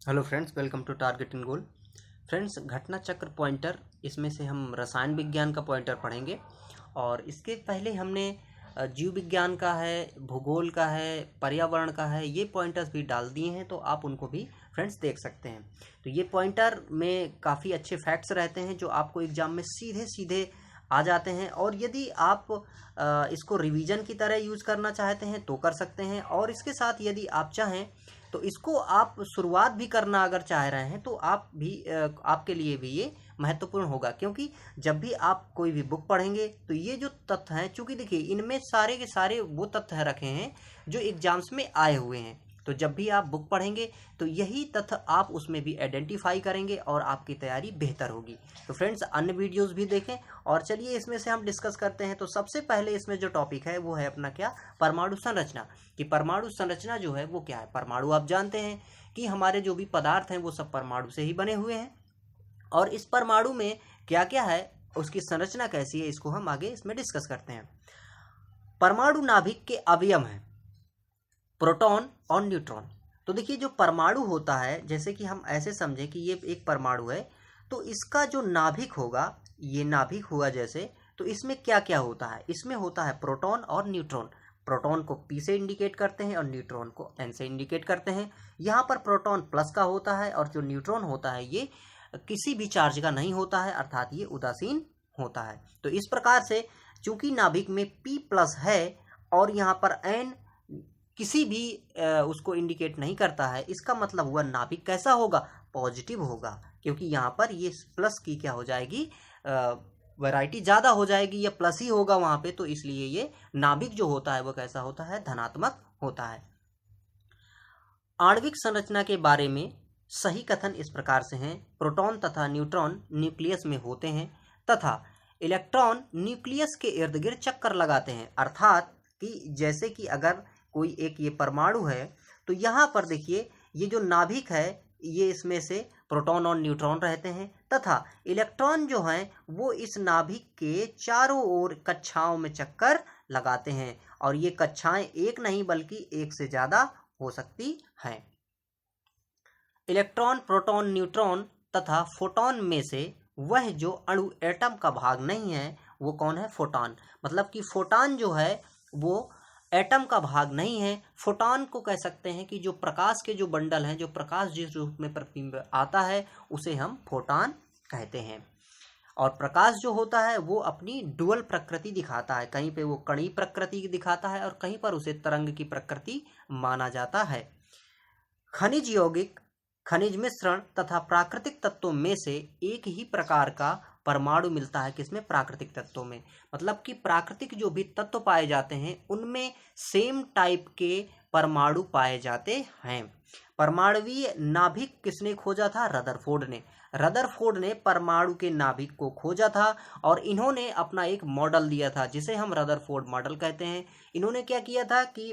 Hello friends, welcome to target in goal. Friends, Ghatna Chakra pointer, इसमें से हम रसायन विज्ञान का पॉइंटर पढ़ेंगे। और इसके पहले हमने जीव विज्ञान का है, भूगोल का है, पर्यावरण का है, ये पॉइंटर्स भी डाल दिए हैं, तो आप उनको भी फ्रेंड्स देख सकते हैं। तो ये पॉइंटर में काफ़ी अच्छे फैक्ट्स रहते हैं जो आपको एग्जाम में सीधे सीधे आ जाते हैं। और यदि आप इसको रिवीजन की तरह यूज़ करना चाहते हैं तो कर सकते हैं, और इसके साथ यदि आप चाहें तो इसको आप शुरुआत भी करना अगर चाह रहे हैं तो आप भी आपके लिए भी ये महत्वपूर्ण होगा, क्योंकि जब भी आप कोई भी बुक पढ़ेंगे तो ये जो तथ्य हैं, चूंकि देखिए इनमें सारे के सारे वो तथ्य रखे हैं जो एग्जाम्स में आए हुए हैं। तो जब भी आप बुक पढ़ेंगे तो यही तथ्य आप उसमें भी आइडेंटिफाई करेंगे और आपकी तैयारी बेहतर होगी। तो फ्रेंड्स, अन्य वीडियोस भी देखें। और चलिए इसमें से हम डिस्कस करते हैं। तो सबसे पहले इसमें जो टॉपिक है वो है अपना क्या, परमाणु संरचना। कि परमाणु संरचना जो है वो क्या है। परमाणु आप जानते हैं कि हमारे जो भी पदार्थ हैं वो सब परमाणु से ही बने हुए हैं, और इस परमाणु में क्या क्या है, उसकी संरचना कैसी है, इसको हम आगे इसमें डिस्कस करते हैं। परमाणु नाभिक के अवयव हैं प्रोटॉन और न्यूट्रॉन। तो देखिए, जो परमाणु होता है, जैसे कि हम ऐसे समझें कि ये एक परमाणु है, तो इसका जो नाभिक होगा, ये नाभिक हुआ जैसे, तो इसमें क्या क्या होता है। इसमें होता है प्रोटॉन और न्यूट्रॉन। प्रोटॉन को P से इंडिकेट करते हैं और न्यूट्रॉन को N से इंडिकेट करते हैं। यहाँ पर प्रोटॉन प्लस का होता है और जो न्यूट्रॉन होता है ये किसी भी चार्ज का नहीं होता है, अर्थात ये उदासीन होता है। तो इस प्रकार से चूंकि नाभिक में P प्लस है और यहाँ पर N किसी भी उसको इंडिकेट नहीं करता है, इसका मतलब हुआ नाभिक कैसा होगा, पॉजिटिव होगा, क्योंकि यहाँ पर ये प्लस की क्या हो जाएगी, वैरायटी ज़्यादा हो जाएगी, या प्लस ही होगा वहाँ पे, तो इसलिए ये नाभिक जो होता है वो कैसा होता है, धनात्मक होता है। आणविक संरचना के बारे में सही कथन इस प्रकार से हैं। प्रोटॉन तथा न्यूट्रॉन न्यूक्लियस में होते हैं तथा इलेक्ट्रॉन न्यूक्लियस के इर्द गिर्द चक्कर लगाते हैं। अर्थात कि जैसे कि अगर कोई एक ये परमाणु है, तो यहाँ पर देखिए ये जो नाभिक है, ये इसमें से प्रोटॉन और न्यूट्रॉन रहते हैं तथा इलेक्ट्रॉन जो हैं वो इस नाभिक के चारों ओर कक्षाओं में चक्कर लगाते हैं, और ये कक्षाएं एक नहीं बल्कि एक से ज़्यादा हो सकती हैं। इलेक्ट्रॉन, प्रोटॉन, न्यूट्रॉन तथा फोटॉन में से वह जो अणु एटम का भाग नहीं है वो कौन है, फोटॉन। मतलब कि फोटॉन जो है वो एटम का भाग नहीं है। फोटॉन को कह सकते हैं कि जो प्रकाश के जो बंडल हैं, जो प्रकाश जिस रूप में प्रतिबिंब आता है उसे हम फोटॉन कहते हैं। और प्रकाश जो होता है वो अपनी डुअल प्रकृति दिखाता है, कहीं पे वो कणी प्रकृति दिखाता है और कहीं पर उसे तरंग की प्रकृति माना जाता है। खनिज यौगिक, खनिज मिश्रण तथा प्राकृतिक तत्वों में से एक ही प्रकार का परमाणु मिलता है, किसमें, प्राकृतिक तत्वों में। मतलब कि प्राकृतिक जो भी तत्व पाए जाते हैं उनमें सेम टाइप के परमाणु पाए जाते हैं। परमाणुवीय नाभिक किसने खोजा था, रदरफोर्ड ने। रदरफोर्ड ने परमाणु के नाभिक को खोजा था और इन्होंने अपना एक मॉडल दिया था जिसे हम रदरफोर्ड मॉडल कहते हैं। इन्होंने क्या किया था कि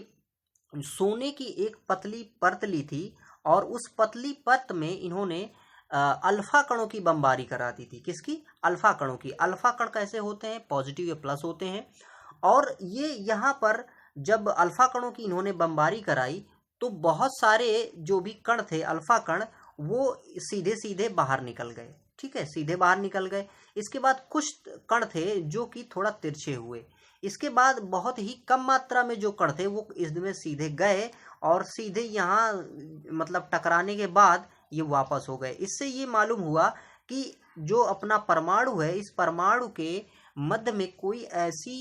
सोने की एक पतली परत ली थी और उस पतली परत में इन्होंने अल्फा कणों की बमबारी करा दी थी। किसकी, अल्फा कणों की। अल्फा कण कैसे होते हैं, पॉजिटिव या प्लस होते हैं। और ये यहाँ पर जब अल्फा कणों की इन्होंने बमबारी कराई तो बहुत सारे जो भी कण थे, अल्फा कण, वो सीधे सीधे बाहर निकल गए। ठीक है, सीधे बाहर निकल गए। इसके बाद कुछ कण थे जो कि थोड़ा तिरछे हुए। इसके बाद बहुत ही कम मात्रा में जो कण थे वो इसमें सीधे गए और सीधे यहाँ मतलब टकराने के बाद ये वापस हो गए। इससे ये मालूम हुआ कि जो अपना परमाणु है, इस परमाणु के मध्य में कोई ऐसी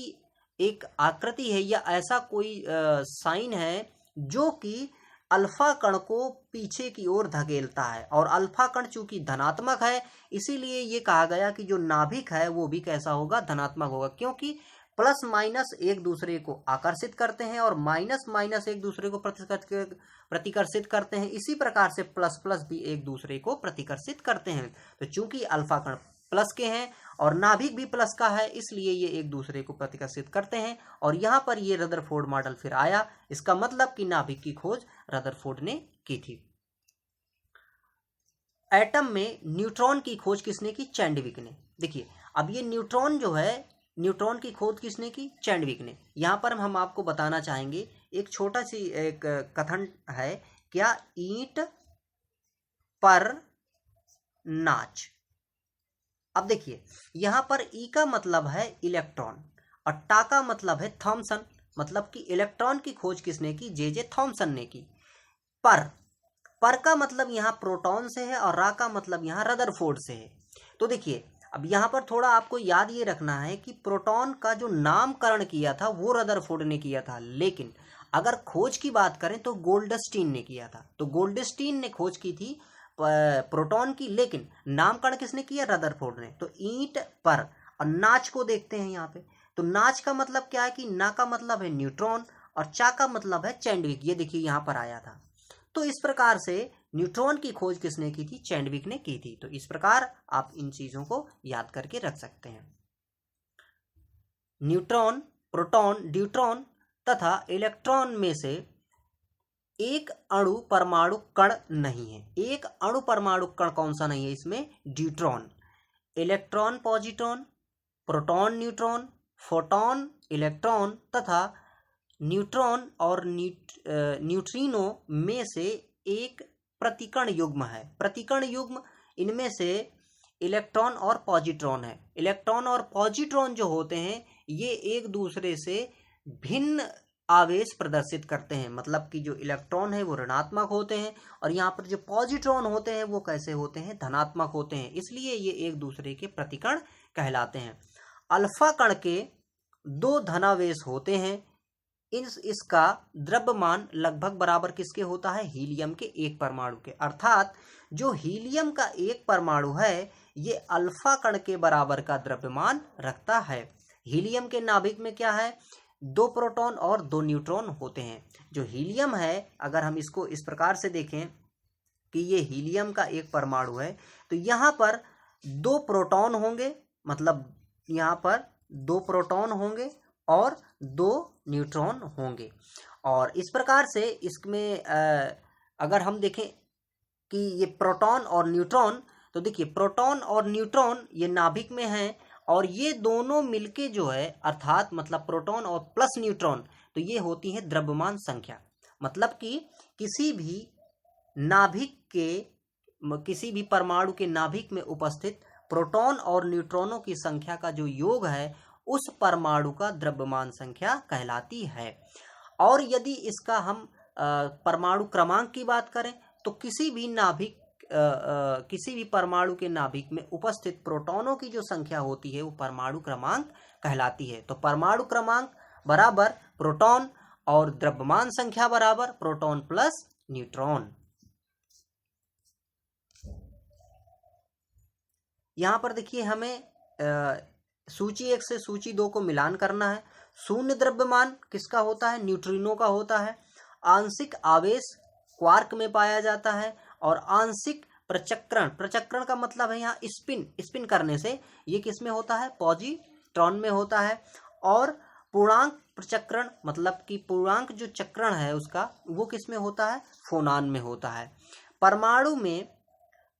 एक आकृति है या ऐसा कोई साइन है जो कि अल्फा कण को पीछे की ओर धकेलता है। और अल्फा कण चूंकि धनात्मक है, इसीलिए ये कहा गया कि जो नाभिक है वो भी कैसा होगा, धनात्मक होगा, क्योंकि प्लस माइनस एक दूसरे को आकर्षित करते हैं और माइनस माइनस एक दूसरे को प्रतिकर्षित करते हैं। इसी प्रकार से प्लस प्लस भी एक दूसरे को प्रतिकर्षित करते हैं। तो चूंकि अल्फा कण प्लस के हैं और नाभिक भी प्लस का है, इसलिए ये एक दूसरे को प्रतिकर्षित करते हैं। और यहाँ पर ये रदरफोर्ड मॉडल फिर आया। इसका मतलब कि नाभिक की खोज रदरफोर्ड ने की थी। एटम में न्यूट्रॉन की खोज किसने की, चैंडविक ने। देखिए, अब ये न्यूट्रॉन जो है, न्यूट्रॉन की खोज किसने की, चैंडविक ने। यहाँ पर हम आपको बताना चाहेंगे, एक छोटा सी एक कथन है, क्या ईंट पर नाच। अब देखिए यहां पर ई का मतलब है इलेक्ट्रॉन और टा का मतलब है थॉमसन, मतलब कि इलेक्ट्रॉन की खोज किसने की? जे थॉमसन ने की। पर का मतलब यहाँ प्रोटॉन से है और रा का मतलब यहाँ रदरफोर्ड से है। तो देखिए अब यहाँ पर थोड़ा आपको याद ये रखना है कि प्रोटॉन का जो नामकरण किया था वो रदरफोर्ड ने किया था, लेकिन अगर खोज की बात करें तो गोल्डस्टीन ने किया था। तो गोल्डस्टीन ने खोज की थी प्रोटॉन की, लेकिन नामकरण किसने किया? रदरफोर्ड ने। तो ईंट पर और नाच को देखते हैं यहाँ पे। तो नाच का मतलब क्या है कि ना का मतलब है न्यूट्रॉन और चा का मतलब है चैंडविक। ये देखिए यहाँ पर आया था। तो इस प्रकार से न्यूट्रॉन की खोज किसने की थी? चैंडविक ने की थी। तो इस प्रकार आप इन चीजों को याद करके रख सकते हैं। न्यूट्रॉन, प्रोटॉन, ड्यूट्रॉन तथा इलेक्ट्रॉन में से एक अणु परमाणु कण नहीं है। एक अणु परमाणु कण कौन सा नहीं है इसमें? Deuteron. Electron positron, proton neutron, photon electron तथा न्यूट्रॉन और न्यूट्रिनो में से एक प्रतिकण युग्म है। प्रतिकण युग्म इनमें से इलेक्ट्रॉन और पॉजिट्रॉन है। इलेक्ट्रॉन और पॉजिट्रॉन जो होते हैं ये एक दूसरे से भिन्न आवेश प्रदर्शित करते हैं, मतलब कि जो इलेक्ट्रॉन है वो ऋणात्मक होते हैं और यहाँ पर जो पॉजिट्रॉन होते हैं वो कैसे होते हैं? धनात्मक होते हैं। इसलिए ये एक दूसरे के प्रतिकण कहलाते हैं। अल्फा कण के 2 धनावेश होते हैं। इसका द्रव्यमान लगभग बराबर किसके होता है? हीलियम के 1 परमाणु के। अर्थात जो हीलियम का 1 परमाणु है ये अल्फा कण के बराबर का द्रव्यमान रखता है। हीलियम के नाभिक में क्या है? 2 प्रोटॉन और 2 न्यूट्रॉन होते हैं। जो हीलियम है अगर हम इसको इस प्रकार से देखें कि ये हीलियम का 1 परमाणु है तो यहाँ पर 2 प्रोटॉन होंगे, मतलब यहाँ पर 2 प्रोटॉन होंगे और 2 न्यूट्रॉन होंगे। और इस प्रकार से इसमें अगर हम देखें कि ये प्रोटॉन और न्यूट्रॉन, तो देखिए प्रोटॉन और न्यूट्रॉन ये नाभिक में हैं और ये दोनों मिलके जो है अर्थात मतलब प्रोटॉन और प्लस न्यूट्रॉन, तो ये होती है द्रव्यमान संख्या। मतलब कि किसी भी नाभिक के किसी भी परमाणु के नाभिक में उपस्थित प्रोटॉन और न्यूट्रॉनों की संख्या का जो योग है उस परमाणु का द्रव्यमान संख्या कहलाती है। और यदि इसका हम परमाणु क्रमांक की बात करें तो किसी भी परमाणु के नाभिक में उपस्थित प्रोटॉनों की जो संख्या होती है वो परमाणु क्रमांक कहलाती है। तो परमाणु क्रमांक बराबर प्रोटॉन और द्रव्यमान संख्या बराबर प्रोटॉन प्लस न्यूट्रॉन। यहां पर देखिए हमें सूची 1 से सूची 2 को मिलान करना है। शून्य द्रव्यमान किसका होता है? न्यूट्रिनो का होता है। आंशिक आवेश क्वार्क में पाया जाता है और आंशिक प्रचक्रण, प्रचक्रण का मतलब है यहाँ स्पिन करने से, ये किस में होता है? पॉजिट्रॉन में होता है। और पूर्णांक प्रचक्रण मतलब कि पूर्णांक जो चक्रण है उसका वो किस में होता है? फोनान में होता है। परमाणु में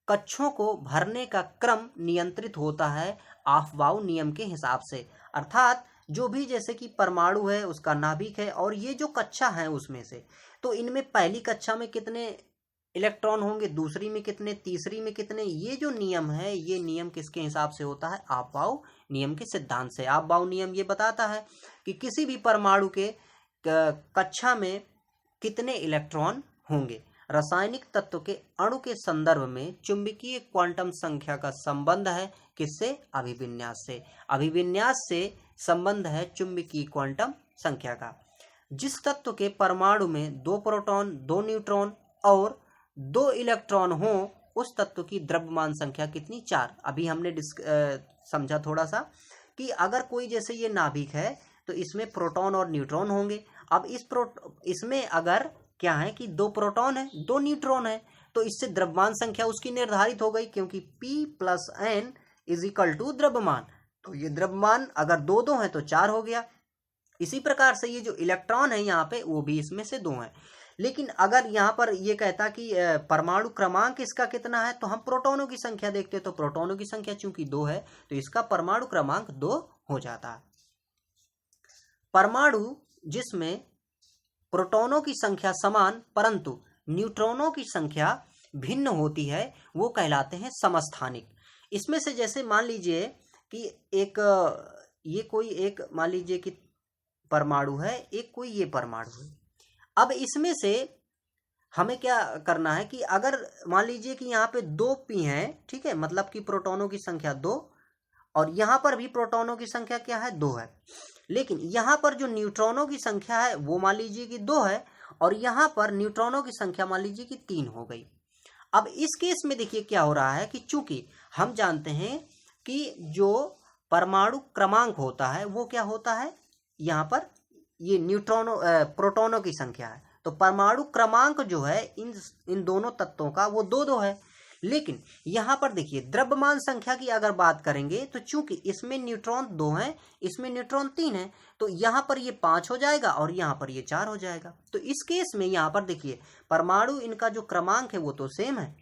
कक्षों को भरने का क्रम नियंत्रित होता है ऑफ-बाउ नियम के हिसाब से। अर्थात जो भी जैसे कि परमाणु है उसका नाभिक है और ये जो कक्षा है उसमें से, तो इनमें पहली कक्षा में कितने इलेक्ट्रॉन होंगे, दूसरी में कितने, तीसरी में कितने, ये जो नियम है ये नियम किसके हिसाब से होता है? ऑफ-बाउ नियम के सिद्धांत से। ऑफ-बाउ नियम ये बताता है कि किसी भी परमाणु के कक्षा में कितने इलेक्ट्रॉन होंगे। रासायनिक तत्व के अणु के संदर्भ में चुंबकीय क्वांटम संख्या का संबंध है किससे? अभिविन्यास से। अभिविन्यास से संबंध है चुंबकीय क्वांटम संख्या का। जिस तत्व के परमाणु में 2 प्रोटॉन, 2 न्यूट्रॉन और 2 इलेक्ट्रॉन हो उस तत्व की द्रव्यमान संख्या कितनी? 4। अभी हमने समझा थोड़ा सा कि अगर कोई जैसे ये नाभिक है तो इसमें प्रोटॉन और न्यूट्रॉन होंगे। अब इसमें अगर क्या है कि 2 प्रोटॉन है, 2 न्यूट्रॉन है, तो इससे द्रव्यमान संख्या उसकी निर्धारित हो गई क्योंकि P + N = द्रव्यमान। तो ये द्रव्यमान अगर 2 है तो 4 हो गया। इसी प्रकार से ये जो इलेक्ट्रॉन है यहाँ पे वो भी इसमें से 2 है। लेकिन अगर यहाँ पर ये कहता कि परमाणु क्रमांक इसका कितना है तो हम प्रोटॉनों की संख्या देखते हैं, तो प्रोटॉनों की संख्या चूंकि 2 है तो इसका परमाणु क्रमांक 2 हो जाता है। परमाणु जिसमें प्रोटॉनों की संख्या समान परंतु न्यूट्रॉनों की संख्या भिन्न होती है वो कहलाते हैं समस्थानिक। इसमें से जैसे मान लीजिए कि एक ये कोई एक मान लीजिए कि परमाणु है, एक कोई ये परमाणु है। अब इसमें से हमें क्या करना है कि अगर मान लीजिए कि यहाँ पे 2 पी हैं, ठीक है, मतलब कि प्रोटॉनों की संख्या 2, और यहाँ पर भी प्रोटॉनों की संख्या क्या है, 2 है, लेकिन यहाँ पर जो न्यूट्रॉनों की संख्या है वो मान लीजिए कि 2 है, और यहाँ पर न्यूट्रॉनों की संख्या मान लीजिए कि 3 हो गई। अब इस केस में देखिए क्या हो रहा है कि चूंकि हम जानते हैं कि जो परमाणु क्रमांक होता है वो क्या होता है, यहाँ पर ये न्यूट्रॉनों प्रोटॉनों की संख्या है, तो परमाणु क्रमांक जो है इन दोनों तत्वों का वो 2-2 है। लेकिन यहाँ पर देखिए द्रव्यमान संख्या की अगर बात करेंगे तो चूंकि इसमें न्यूट्रॉन 2 हैं, इसमें न्यूट्रॉन 3 है, तो यहाँ पर ये 5 हो जाएगा और यहाँ पर ये 4 हो जाएगा। तो इस केस में यहाँ पर देखिए परमाणु इनका जो क्रमांक है वो तो सेम है,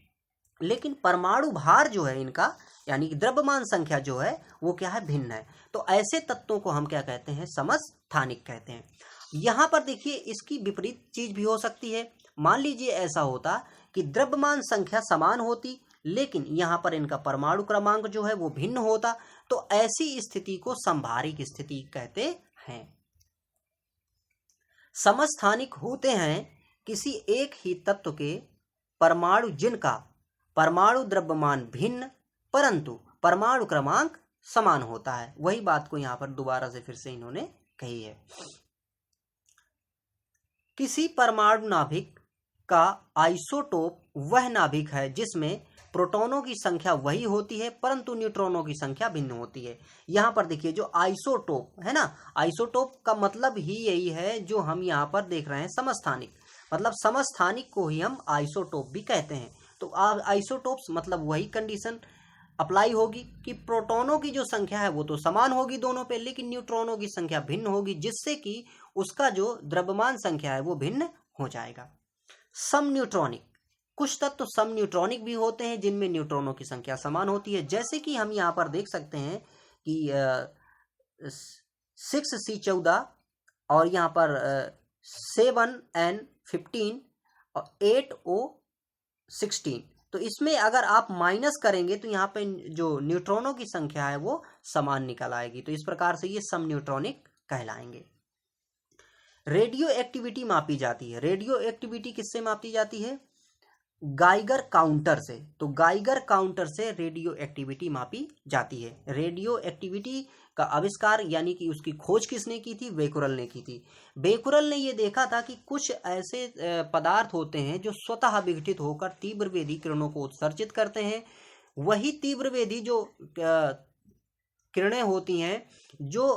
लेकिन परमाणु भार जो है इनका यानी कि द्रव्यमान संख्या जो है वो क्या है, भिन्न है। तो ऐसे तत्वों को हम क्या कहते हैं, समस्थानिक कहते हैं। यहाँ पर देखिए इसकी विपरीत चीज भी हो सकती है। मान लीजिए ऐसा होता कि द्रव्यमान संख्या समान होती लेकिन यहाँ पर इनका परमाणु क्रमांक जो है वो भिन्न होता, तो ऐसी स्थिति को समभारिक स्थिति कहते हैं। समस्थानिक होते हैं किसी एक ही तत्व के परमाणु जिनका परमाणु द्रव्यमान भिन्न परंतु परमाणु क्रमांक समान होता है। वही बात को यहाँ पर दोबारा से फिर से इन्होंने कही है। किसी परमाणु नाभिक का आइसोटोप वह नाभिक है जिसमें प्रोटॉनों की संख्या वही होती है परंतु न्यूट्रॉनों की संख्या भिन्न होती है। यहाँ पर देखिए जो आइसोटोप है ना, आइसोटोप का मतलब ही यही है जो हम यहाँ पर देख रहे हैं समस्थानिक, मतलब समस्थानिक को ही हम आइसोटोप भी कहते हैं। तो आइसोटोप्स मतलब वही कंडीशन अप्लाई होगी कि प्रोटॉनों की जो संख्या है वो तो समान होगी दोनों पे, लेकिन न्यूट्रॉनों की संख्या भिन्न होगी, जिससे कि उसका जो द्रव्यमान संख्या है वो भिन्न हो जाएगा। सम न्यूट्रॉनिक, कुछ तत्व सम न्यूट्रॉनिक भी होते हैं जिनमें न्यूट्रॉनों की संख्या समान होती है, जैसे कि हम यहाँ पर देख सकते हैं कि 6C14 और यहाँ पर 7N15 और 8O16। तो इसमें अगर आप माइनस करेंगे तो यहाँ पे जो न्यूट्रॉनों की संख्या है वो समान निकल आएगी। तो इस प्रकार से ये सम न्यूट्रॉनिक कहलाएंगे। रेडियो एक्टिविटी मापी जाती है। रेडियो एक्टिविटी किससे मापी जाती है, गाइगर काउंटर से। तो गाइगर काउंटर से रेडियो एक्टिविटी मापी जाती है। रेडियो एक्टिविटी का आविष्कार यानी कि उसकी खोज किसने की थी, बेकुरल ने की थी। बेकुरल ने ये देखा था कि कुछ ऐसे पदार्थ होते हैं जो स्वतः विघटित होकर तीव्रवेदी किरणों को उत्सर्जित करते हैं। वही तीव्रवेदी जो किरणें होती हैं जो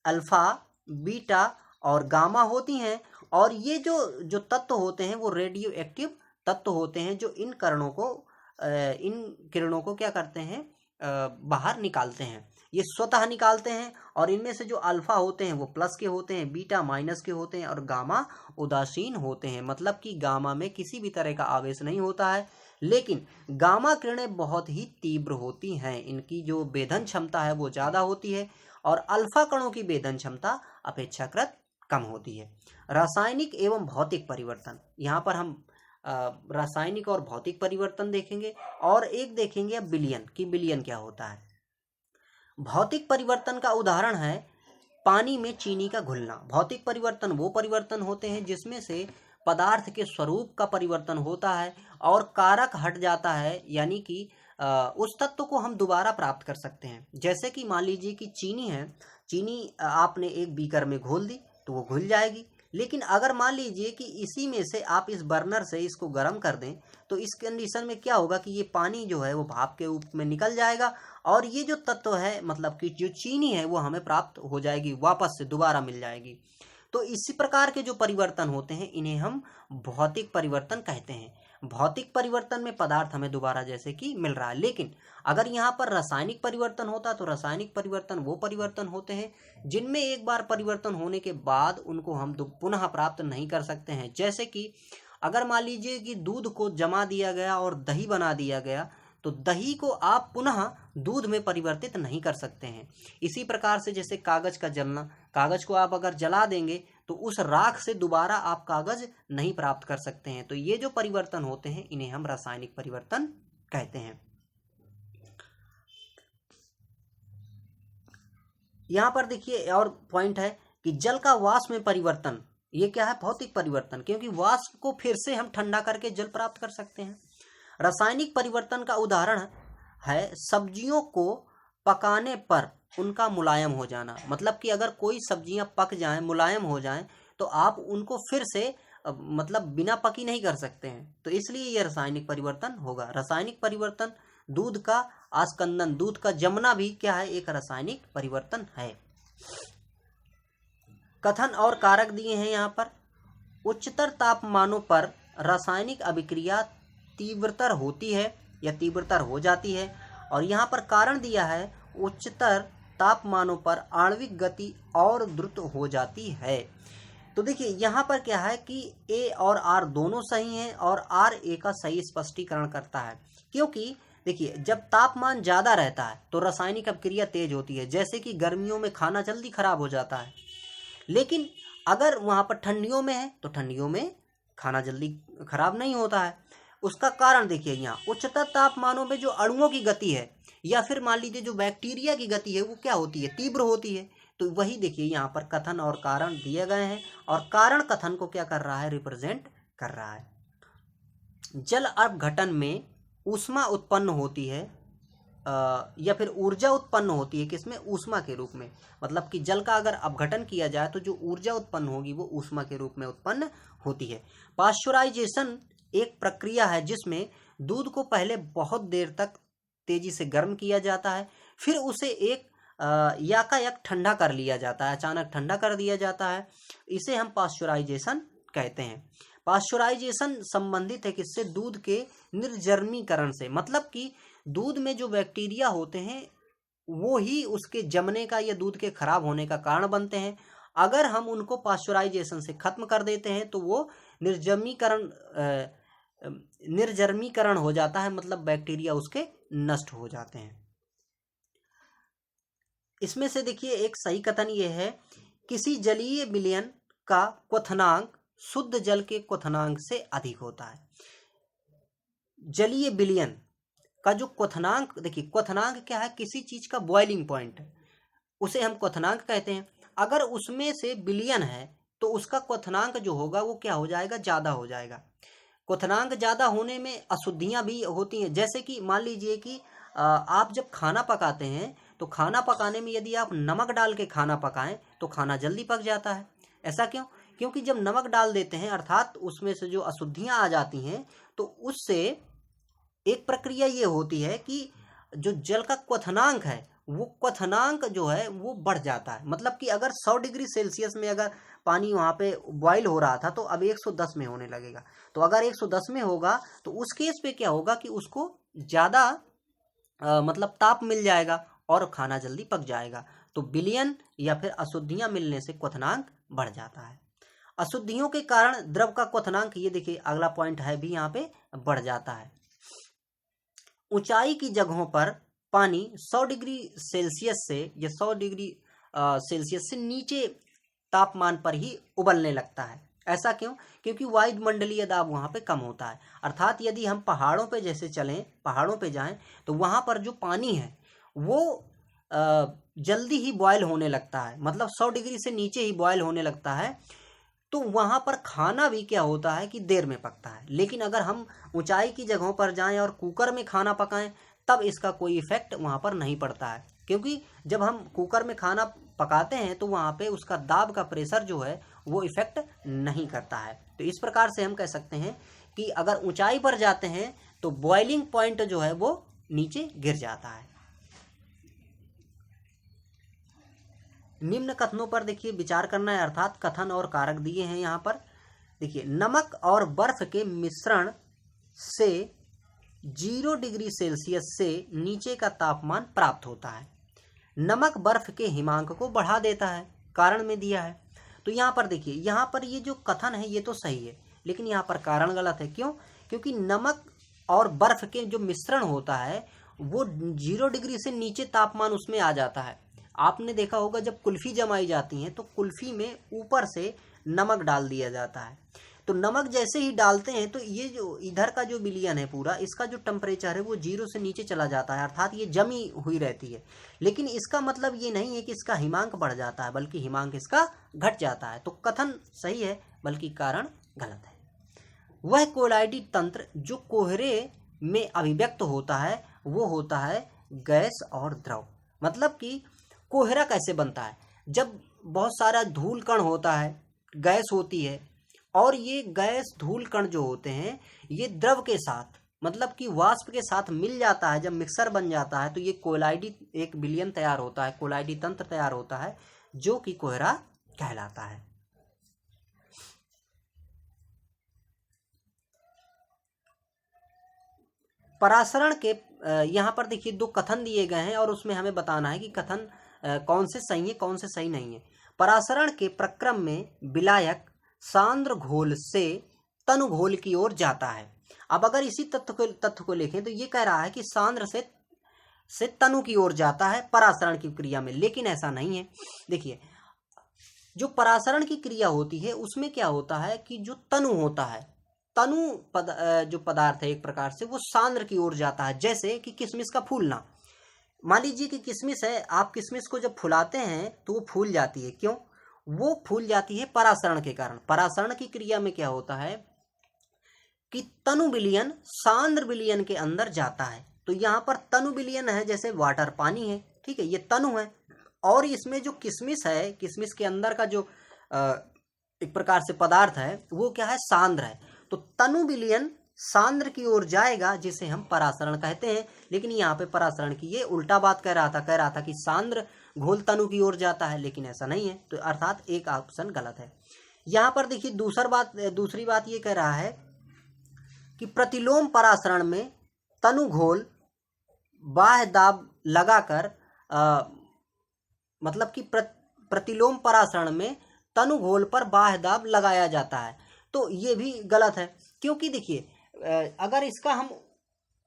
अल्फा, बीटा और गामा होती हैं, और ये जो तत्व होते हैं वो रेडियो एक्टिव तत्व होते हैं जो इन किरणों को क्या करते हैं, बाहर निकालते हैं। ये स्वतः निकालते हैं, और इनमें से जो अल्फा होते हैं वो प्लस के होते हैं, बीटा माइनस के होते हैं, और गामा उदासीन होते हैं। मतलब कि गामा में किसी भी तरह का आवेश नहीं होता है, लेकिन गामा किरणें बहुत ही तीव्र होती हैं, इनकी जो वेधन क्षमता है वो ज़्यादा होती है, और अल्फा कणों की वेधन क्षमता अपेक्षाकृत कम होती है। रासायनिक एवं भौतिक परिवर्तन, यहाँ पर हम रासायनिक और भौतिक परिवर्तन देखेंगे, और एक देखेंगे अब विलयन कि विलयन क्या होता है। भौतिक परिवर्तन का उदाहरण है पानी में चीनी का घुलना। भौतिक परिवर्तन वो परिवर्तन होते हैं जिसमें से पदार्थ के स्वरूप का परिवर्तन होता है और कारक हट जाता है, यानी कि उस तत्व को हम दोबारा प्राप्त कर सकते हैं। जैसे कि मान लीजिए कि चीनी है, चीनी आपने एक बीकर में घोल दी तो वो घुल जाएगी, लेकिन अगर मान लीजिए कि इसी में से आप इस बर्नर से इसको गर्म कर दें तो इस कंडीशन में क्या होगा कि ये पानी जो है वो भाप के रूप में निकल जाएगा, और ये जो तत्व है मतलब कि जो चीनी है वो हमें प्राप्त हो जाएगी, वापस से दोबारा मिल जाएगी। तो इसी प्रकार के जो परिवर्तन होते हैं इन्हें हम भौतिक परिवर्तन कहते हैं। भौतिक परिवर्तन में पदार्थ हमें दोबारा जैसे कि मिल रहा है, लेकिन अगर यहाँ पर रासायनिक परिवर्तन होता तो रासायनिक परिवर्तन वो परिवर्तन होते हैं जिनमें एक बार परिवर्तन होने के बाद उनको हम पुनः प्राप्त नहीं कर सकते हैं। जैसे कि अगर मान लीजिए कि दूध को जमा दिया गया और दही बना दिया गया, तो दही को आप पुनः दूध में परिवर्तित नहीं कर सकते हैं। इसी प्रकार से जैसे कागज का जलना, कागज को आप अगर जला देंगे तो उस राख से दोबारा आप कागज नहीं प्राप्त कर सकते हैं। तो ये जो परिवर्तन होते हैं इन्हें हम रासायनिक परिवर्तन कहते हैं। यहाँ पर देखिए और पॉइंट है कि जल का वाष्प में परिवर्तन, ये क्या है, भौतिक परिवर्तन, क्योंकि वाष्प को फिर से हम ठंडा करके जल प्राप्त कर सकते हैं। रासायनिक परिवर्तन का उदाहरण है सब्जियों को पकाने पर उनका मुलायम हो जाना। मतलब कि अगर कोई सब्जियां पक जाएं, मुलायम हो जाएं, तो आप उनको फिर से मतलब बिना पकी नहीं कर सकते हैं। तो इसलिए यह रासायनिक परिवर्तन होगा। रासायनिक परिवर्तन, दूध का आस्कंदन, दूध का जमना भी क्या है, एक रासायनिक परिवर्तन है। कथन और कारक दिए हैं यहाँ पर। उच्चतर तापमानों पर रासायनिक अभिक्रिया तीव्रतर होती है या तीव्रतर हो जाती है। और यहाँ पर कारण दिया है उच्चतर तापमानों पर आणविक गति और द्रुत हो जाती है। तो देखिए यहाँ पर क्या है कि ए और आर दोनों सही हैं और आर ए का सही स्पष्टीकरण करता है। क्योंकि देखिए जब तापमान ज़्यादा रहता है तो रासायनिक अभिक्रिया तेज होती है, जैसे कि गर्मियों में खाना जल्दी खराब हो जाता है। लेकिन अगर वहाँ पर ठंडियों में है तो ठंडियों में खाना जल्दी खराब नहीं होता है। उसका कारण देखिए यहाँ उच्चतर तापमानों में जो अणुओं की गति है या फिर मान लीजिए जो बैक्टीरिया की गति है वो क्या होती है, तीव्र होती है। तो वही देखिए यहाँ पर कथन और कारण दिए गए हैं और कारण कथन को क्या कर रहा है, रिप्रेजेंट कर रहा है। जल अपघटन में ऊष्मा उत्पन्न होती है या फिर ऊर्जा उत्पन्न होती है, किसमें, ऊष्मा के रूप में। मतलब कि जल का अगर अपघटन किया जाए तो जो ऊर्जा उत्पन्न होगी वो ऊष्मा के रूप में उत्पन्न होती है। पाश्चराइजेशन एक प्रक्रिया है जिसमें दूध को पहले बहुत देर तक तेजी से गर्म किया जाता है, फिर उसे एक याकायक ठंडा कर लिया जाता है, अचानक ठंडा कर दिया जाता है। इसे हम पाश्चराइजेशन कहते हैं। पाश्चराइजेशन संबंधित है किससे, दूध के निर्जर्मीकरण से। मतलब कि दूध में जो बैक्टीरिया होते हैं वो ही उसके जमने का या दूध के खराब होने का कारण बनते हैं। अगर हम उनको पाश्चराइजेशन से खत्म कर देते हैं तो वो निर्जर्मीकरण हो जाता है, मतलब बैक्टीरिया उसके नष्ट हो जाते हैं। इसमें से देखिए एक सही कथन ये है, किसी जलीय विलयन का क्वथनांक शुद्ध जल के क्वथनांक से अधिक होता है। जलीय विलयन का जो क्वथनांक, देखिए क्वथनांक क्या है, किसी चीज का बॉइलिंग पॉइंट, उसे हम क्वथनांक कहते हैं। अगर उसमें से विलयन है तो उसका क्वथनांक जो होगा वो क्या हो जाएगा, ज्यादा हो जाएगा। क्वथनांक ज्यादा होने में अशुद्धियां भी होती हैं। जैसे कि मान लीजिए कि आप जब खाना पकाते हैं तो खाना पकाने में यदि आप नमक डाल के खाना पकाएं तो खाना जल्दी पक जाता है। ऐसा क्यों? क्योंकि जब नमक डाल देते हैं अर्थात उसमें से जो अशुद्धियां आ जाती हैं तो उससे एक प्रक्रिया ये होती है कि जो जल का क्वथनांक है वो क्वथनांक जो है वो बढ़ जाता है। मतलब कि अगर 100 डिग्री सेल्सियस में अगर पानी वहाँ पे बॉयल हो रहा था तो अब 110 में होने लगेगा। तो अगर 110 में होगा तो उस केस पे क्या होगा कि उसको ज़्यादा मतलब ताप मिल जाएगा और खाना जल्दी पक जाएगा। तो विलयन या फिर अशुद्धियाँ मिलने से क्वथनांक बढ़ जाता है। अशुद्धियों के कारण द्रव का क्वथनांक, ये देखिए अगला पॉइंट है, भी यहाँ पे बढ़ जाता है। ऊंचाई की जगहों पर पानी 100 डिग्री सेल्सियस से या 100 डिग्री सेल्सियस से नीचे तापमान पर ही उबलने लगता है। ऐसा क्यों? क्योंकि वायुमंडलीय दाब वहाँ पे कम होता है। अर्थात यदि हम पहाड़ों पे जैसे चलें, पहाड़ों पे जाएं तो वहाँ पर जो पानी है वो जल्दी ही बॉयल होने लगता है, मतलब 100 डिग्री से नीचे ही बॉयल होने लगता है। तो वहाँ पर खाना भी क्या होता है कि देर में पकता है। लेकिन अगर हम ऊंचाई की जगहों पर जाएं और कुकर में खाना पकाएं तब इसका कोई इफेक्ट वहाँ पर नहीं पड़ता है, क्योंकि जब हम कुकर में खाना पकाते हैं तो वहाँ पे उसका दाब का प्रेशर जो है वो इफेक्ट नहीं करता है। तो इस प्रकार से हम कह सकते हैं कि अगर ऊंचाई पर जाते हैं तो बॉइलिंग पॉइंट जो है वो नीचे गिर जाता है। निम्न कथनों पर देखिए विचार करना है, अर्थात कथन और कारक दिए हैं यहाँ पर। देखिए नमक और बर्फ के मिश्रण से 0 डिग्री सेल्सियस से नीचे का तापमान प्राप्त होता है। नमक बर्फ के हिमांक को बढ़ा देता है, कारण में दिया है। तो यहाँ पर देखिए, यहाँ पर ये जो कथन है ये तो सही है, लेकिन यहाँ पर कारण गलत है। क्यों? क्योंकि नमक और बर्फ के जो मिश्रण होता है वो 0 डिग्री से नीचे तापमान उसमें आ जाता है। आपने देखा होगा जब कुल्फी जमाई जाती हैं तो कुल्फी में ऊपर से नमक डाल दिया जाता है। तो नमक जैसे ही डालते हैं तो ये जो इधर का जो विलयन है पूरा, इसका जो टेम्परेचर है वो 0 से नीचे चला जाता है, अर्थात ये जमी हुई रहती है। लेकिन इसका मतलब ये नहीं है कि इसका हिमांक बढ़ जाता है, बल्कि हिमांक इसका घट जाता है। तो कथन सही है, बल्कि कारण गलत है। वह कोलाइडी तंत्र जो कोहरे में अभिव्यक्त होता है वो होता है गैस और द्रव। मतलब कि कोहरा कैसे बनता है, जब बहुत सारा धूल कण होता है, गैस होती है, और ये गैस धूल कण जो होते हैं ये द्रव के साथ, मतलब कि वाष्प के साथ मिल जाता है, जब मिक्सर बन जाता है तो ये कोलाइडी एक विलयन तैयार होता है, कोलाइडी तंत्र तैयार होता है, जो कि कोहरा कहलाता है। परासरण के यहाँ पर देखिए 2 कथन दिए गए हैं और उसमें हमें बताना है कि कथन कौन से सही है, कौन से सही नहीं है। परासरण के प्रक्रम में विलायक सांद्र घोल से तनु घोल की ओर जाता है। अब अगर इसी तथ्य को लिखें तो ये कह रहा है कि सांद्र से तनु की ओर जाता है परासरण की क्रिया में, लेकिन ऐसा नहीं है। देखिए, जो परासरण की क्रिया होती है उसमें क्या होता है कि जो तनु होता है, जो पदार्थ है एक प्रकार से, वो सांद्र की ओर जाता है। जैसे कि किशमिश का फूलना, मान लीजिए कि किशमिश है, आप किशमिश को जब फुलाते हैं तो वो फूल जाती है। क्यों वो फूल जाती है? परासरण के कारण। परासरण की क्रिया में क्या होता है कि तनु विलयन सांद्र विलयन के अंदर जाता है। तो यहाँ पर तनु विलयन है, जैसे वाटर पानी है, ठीक है, ये तनु है, और इसमें जो किशमिश है, किशमिश के अंदर का जो एक प्रकार से पदार्थ है वो क्या है? सांद्र है। तो तनु विलयन सांद्र की ओर जाएगा, जिसे हम परासरण कहते हैं। लेकिन यहाँ पे परासरण की ये उल्टा बात कह रहा था कि सांद्र घोल तनु की ओर जाता है, लेकिन ऐसा नहीं है। तो अर्थात एक ऑप्शन गलत है। यहाँ पर देखिए दूसरी बात ये कह रहा है कि प्रतिलोम परासरण में तनु घोल बाह्य दाब लगाकर, मतलब कि प्रतिलोम परासरण में तनु घोल पर बाह्य दाब लगाया जाता है। तो ये भी गलत है, क्योंकि देखिए अगर इसका हम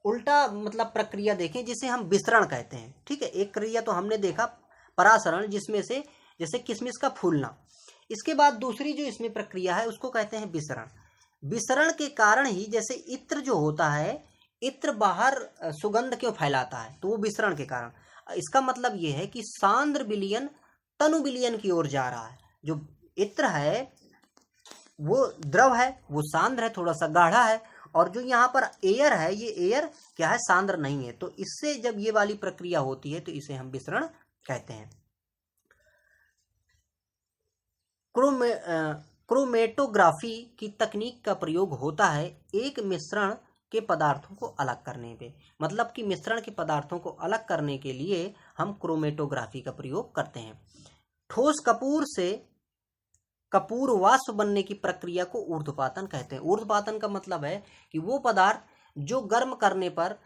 उल्टा मतलब प्रक्रिया देखें, जिसे हम विसरण कहते हैं, ठीक है। एक क्रिया तो हमने देखा परासरण, जिसमें से जैसे किशमिश का फूलना। इसके बाद दूसरी जो इसमें प्रक्रिया है उसको कहते हैं विसरण। विसरण के कारण ही, जैसे इत्र जो होता है, इत्र बाहर सुगंध क्यों फैलाता है? तो वो विसरण के कारण। इसका मतलब ये है कि सांद्र विलयन तनु विलयन की ओर जा रहा है। जो इत्र है वो द्रव है, वो सांद्र है, थोड़ा सा गाढ़ा है, और जो यहाँ पर एयर है, ये एयर क्या है? सांद्र नहीं है। तो इससे जब ये वाली प्रक्रिया होती है तो इसे हम विसरण कहते हैं। क्रोमेटोग्राफी की तकनीक का प्रयोग होता है एक मिश्रण के पदार्थों को अलग करने पे। मतलब कि मिश्रण के पदार्थों को अलग करने के लिए हम क्रोमेटोग्राफी का प्रयोग करते हैं। ठोस कपूर से कपूर वाष्प बनने की प्रक्रिया को ऊर्ध्वपातन कहते हैं। ऊर्ध्वपातन का मतलब है कि वो पदार्थ जो गर्म करने पर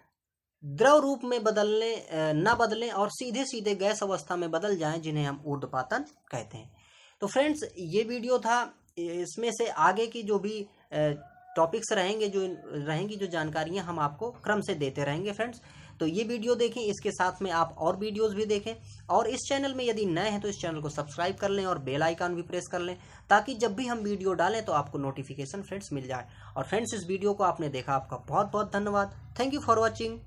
द्रव रूप में न बदलें और सीधे सीधे गैस अवस्था में बदल जाएं, जिन्हें हम ऊर्ध्वपातन कहते हैं। तो फ्रेंड्स, ये वीडियो था। इसमें से आगे की जो भी टॉपिक्स रहेंगी जो जानकारियां हम आपको क्रम से देते रहेंगे फ्रेंड्स। तो ये वीडियो देखें, इसके साथ में आप और वीडियोस भी देखें, और इस चैनल में यदि नए हैं तो इस चैनल को सब्सक्राइब कर लें और बेल आइकन भी प्रेस कर लें, ताकि जब भी हम वीडियो डालें तो आपको नोटिफिकेशन फ्रेंड्स मिल जाए। और फ्रेंड्स, इस वीडियो को आपने देखा, आपका बहुत बहुत धन्यवाद। Thank you for watching.